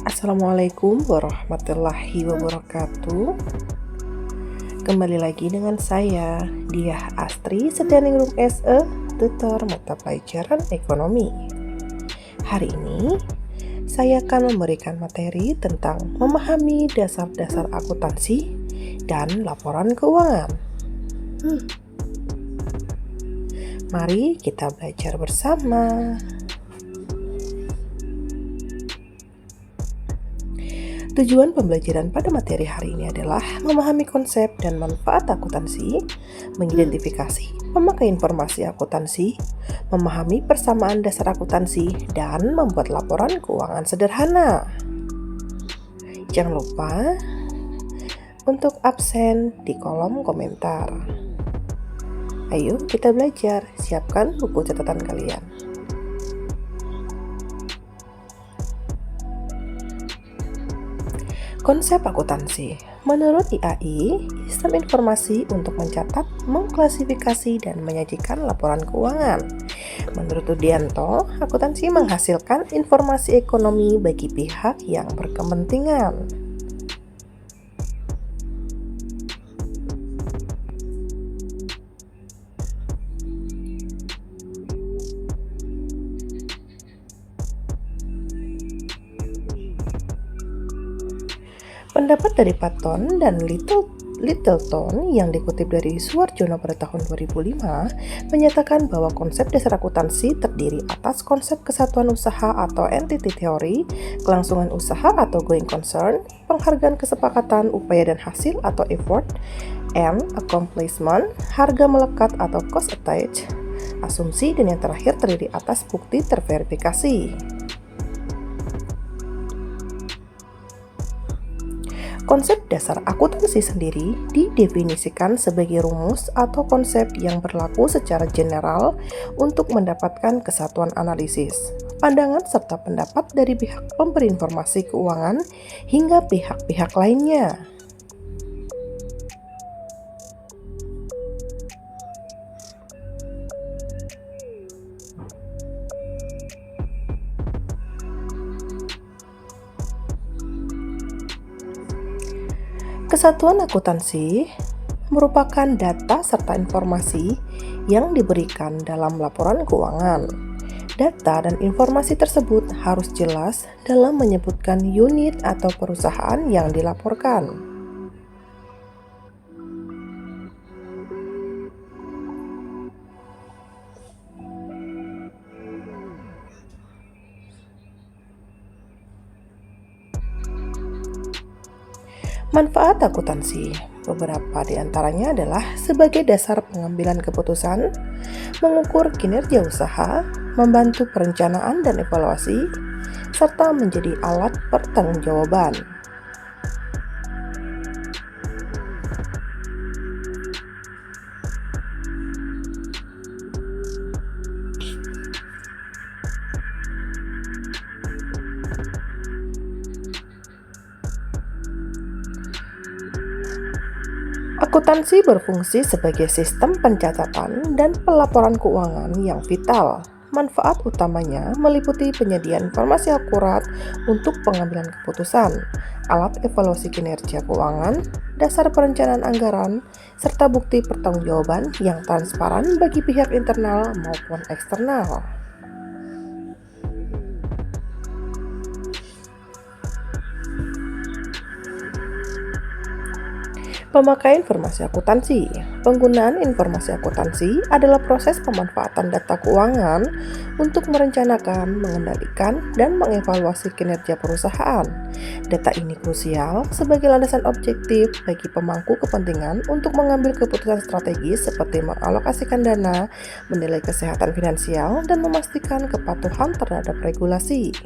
Assalamualaikum warahmatullahi wabarakatuh. Kembali lagi dengan saya, Diah Astri, standing room as a tutor mata pelajaran ekonomi. Hari ini, saya akan memberikan materi tentang memahami dasar-dasar akuntansi dan laporan keuangan. Mari kita belajar bersama. Tujuan pembelajaran pada materi hari ini adalah memahami konsep dan manfaat akuntansi, mengidentifikasi pemakai informasi akuntansi, memahami persamaan dasar akuntansi, dan membuat laporan keuangan sederhana. Jangan lupa untuk absen di kolom komentar. Ayo kita belajar, siapkan buku catatan kalian. Konsep akuntansi. Menurut IAI, sistem informasi untuk mencatat, mengklasifikasi, dan menyajikan laporan keuangan. Menurut Rudianto, akuntansi menghasilkan informasi ekonomi bagi pihak yang berkepentingan. Pendapat dari Patton dan Littleton yang dikutip dari Suarjono pada tahun 2005 menyatakan bahwa konsep dasar akuntansi terdiri atas konsep kesatuan usaha atau entity theory, kelangsungan usaha atau going concern, penghargaan kesepakatan upaya dan hasil atau effort, and accomplishment, harga melekat atau cost attached, asumsi, dan yang terakhir terdiri atas bukti terverifikasi. Konsep dasar akuntansi sendiri didefinisikan sebagai rumus atau konsep yang berlaku secara general untuk mendapatkan kesatuan analisis, pandangan serta pendapat dari pihak pemberi informasi keuangan hingga pihak-pihak lainnya. Kesatuan akuntansi merupakan data serta informasi yang diberikan dalam laporan keuangan. Data dan informasi tersebut harus jelas dalam menyebutkan unit atau perusahaan yang dilaporkan. Manfaat akuntansi, beberapa di antaranya adalah sebagai dasar pengambilan keputusan, mengukur kinerja usaha, membantu perencanaan dan evaluasi, serta menjadi alat pertanggungjawaban. Akuntansi berfungsi sebagai sistem pencatatan dan pelaporan keuangan yang vital. Manfaat utamanya meliputi penyediaan informasi akurat untuk pengambilan keputusan, alat evaluasi kinerja keuangan, dasar perencanaan anggaran, serta bukti pertanggungjawaban yang transparan bagi pihak internal maupun eksternal. Pemakaian informasi akuntansi. Penggunaan informasi akuntansi adalah proses pemanfaatan data keuangan untuk merencanakan, mengendalikan, dan mengevaluasi kinerja perusahaan. Data ini krusial sebagai landasan objektif bagi pemangku kepentingan untuk mengambil keputusan strategis seperti mengalokasikan dana, menilai kesehatan finansial, dan memastikan kepatuhan terhadap regulasi.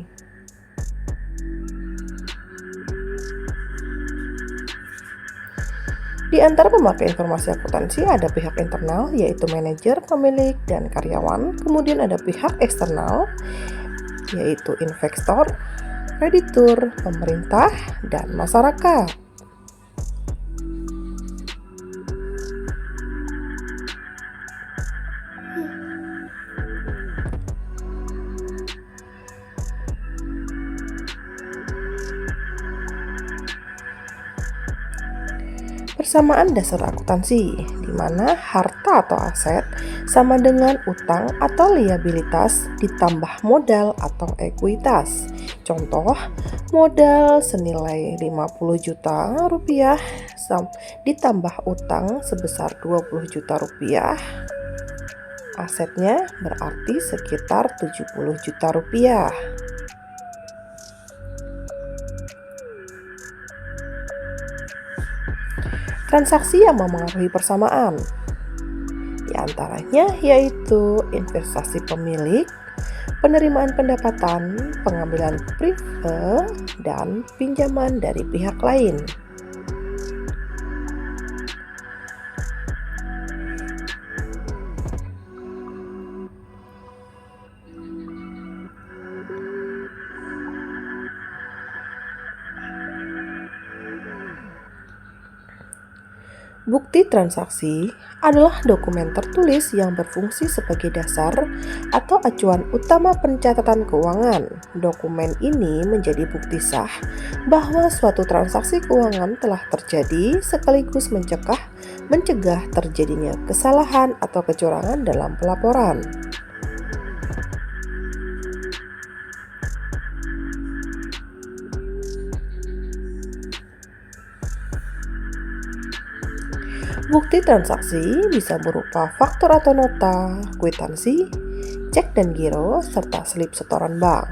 Di antara pemakai informasi akuntansi ada pihak internal yaitu manajer, pemilik, dan karyawan. Kemudian ada pihak eksternal yaitu investor, kreditur, pemerintah, dan masyarakat. Persamaan dasar akuntansi, di mana harta atau aset sama dengan utang atau liabilitas ditambah modal atau ekuitas. Contoh, modal senilai 50 juta rupiah ditambah utang sebesar 20 juta rupiah. Asetnya berarti sekitar 70 juta rupiah. Transaksi yang memengaruhi persamaan, di antaranya yaitu investasi pemilik, penerimaan pendapatan, pengambilan prive, dan pinjaman dari pihak lain. Bukti transaksi adalah dokumen tertulis yang berfungsi sebagai dasar atau acuan utama pencatatan keuangan. Dokumen ini menjadi bukti sah bahwa suatu transaksi keuangan telah terjadi sekaligus mencegah terjadinya kesalahan atau kecurangan dalam pelaporan. Bukti transaksi bisa berupa faktur atau nota, kwitansi, cek dan giro, serta slip setoran bank.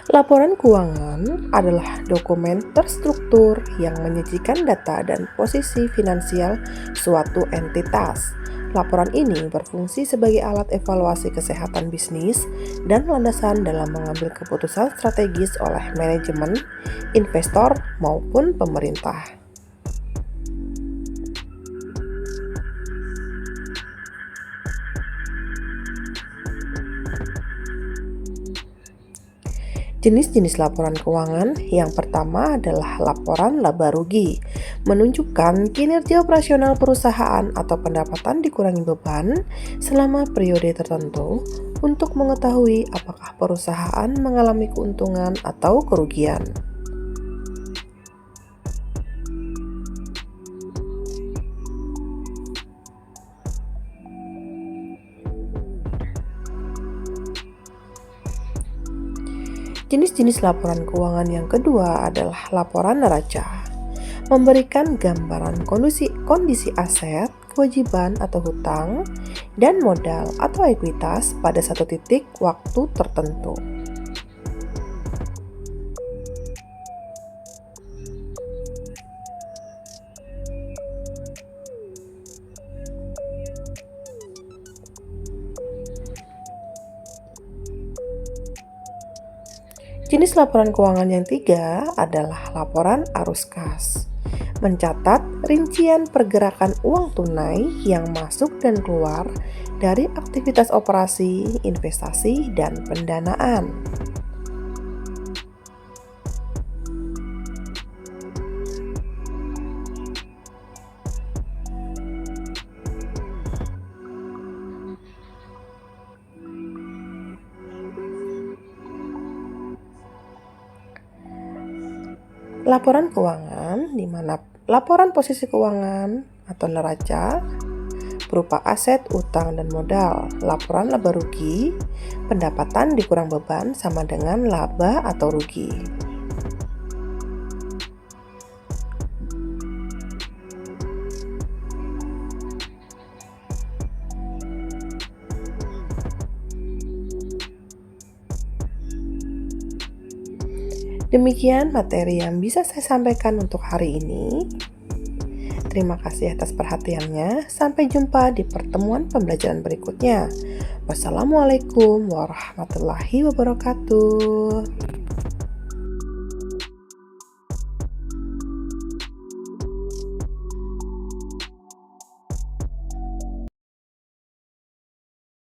Laporan keuangan adalah dokumen terstruktur yang menyajikan data dan posisi finansial suatu entitas. Laporan ini berfungsi sebagai alat evaluasi kesehatan bisnis dan landasan dalam mengambil keputusan strategis oleh manajemen, investor, maupun pemerintah. Jenis-jenis laporan keuangan yang pertama adalah laporan laba rugi, menunjukkan kinerja operasional perusahaan atau pendapatan dikurangi beban selama periode tertentu untuk mengetahui apakah perusahaan mengalami keuntungan atau kerugian. Jenis-jenis laporan keuangan yang kedua adalah laporan neraca, memberikan gambaran kondisi aset, kewajiban atau hutang, dan modal atau ekuitas pada satu titik waktu tertentu. Jenis laporan keuangan yang tiga adalah laporan arus kas, mencatat rincian pergerakan uang tunai yang masuk dan keluar dari aktivitas operasi, investasi, dan pendanaan. Laporan keuangan, di mana laporan posisi keuangan atau neraca berupa aset, utang, dan modal. Laporan laba rugi, pendapatan dikurang beban sama dengan laba atau rugi. Demikian materi yang bisa saya sampaikan untuk hari ini. Terima kasih atas perhatiannya. Sampai jumpa di pertemuan pembelajaran berikutnya. Wassalamualaikum warahmatullahi wabarakatuh.